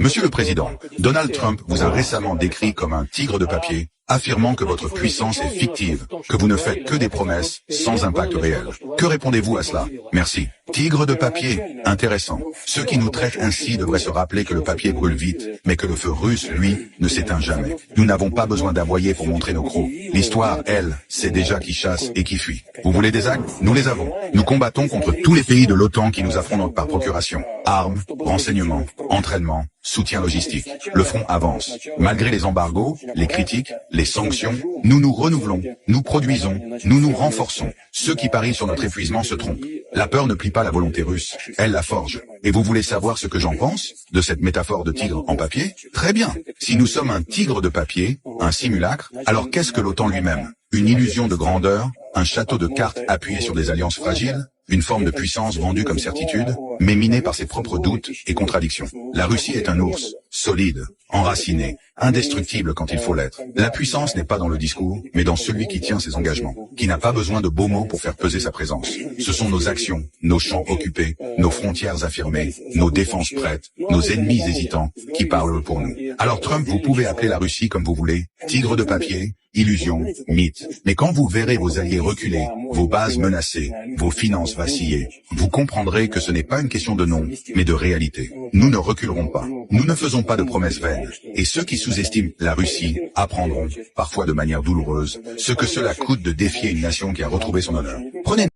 Monsieur le Président, Donald Trump vous a récemment décrit comme un tigre de papier, affirmant que votre puissance est fictive, que vous ne faites que des promesses, sans impact réel. Que répondez-vous à cela? Merci. Tigre de papier, intéressant. Ceux qui nous traitent ainsi devraient se rappeler que le papier brûle vite, mais que le feu russe, lui, ne s'éteint jamais. Nous n'avons pas besoin d'aboyer pour montrer nos crocs. L'histoire, elle, sait déjà qui chasse et qui fuit. Vous voulez des actes? Nous les avons. Nous combattons contre tous les pays de l'OTAN qui nous affrontent par procuration. Armes, renseignements, entraînement, soutien logistique. Le front avance. Malgré les embargos, les critiques, les sanctions, nous nous renouvelons, nous produisons, nous nous renforçons. Ceux qui parient sur notre épuisement se trompent. La peur ne plie pas la volonté russe, elle la forge. Et vous voulez savoir ce que j'en pense de cette métaphore de tigre en papier? Très bien. Si nous sommes un tigre de papier, un simulacre, alors qu'est-ce que l'OTAN lui-même? Une illusion de grandeur, un château de cartes appuyé sur des alliances fragiles, une forme de puissance vendue comme certitude, mais minée par ses propres doutes et contradictions. La Russie est un ours, solide, enraciné, indestructible quand il faut l'être. La puissance n'est pas dans le discours, mais dans celui qui tient ses engagements, qui n'a pas besoin de beaux mots pour faire peser sa présence. Ce sont nos actions, nos champs occupés, nos frontières affirmées, nos défenses prêtes, nos ennemis hésitants, qui parlent pour nous. Alors Trump, vous pouvez appeler la Russie comme vous voulez, tigre de papier, illusion, mythe. Mais quand vous verrez vos alliés reculer, vos bases menacées, vos finances vaciller, vous comprendrez que ce n'est pas une question de nom, mais de réalité. Nous ne reculerons pas. Nous ne faisons pas de promesses vaines. Et ceux qui sous-estiment la Russie apprendront, parfois de manière douloureuse, ce que cela coûte de défier une nation qui a retrouvé son honneur. Prenez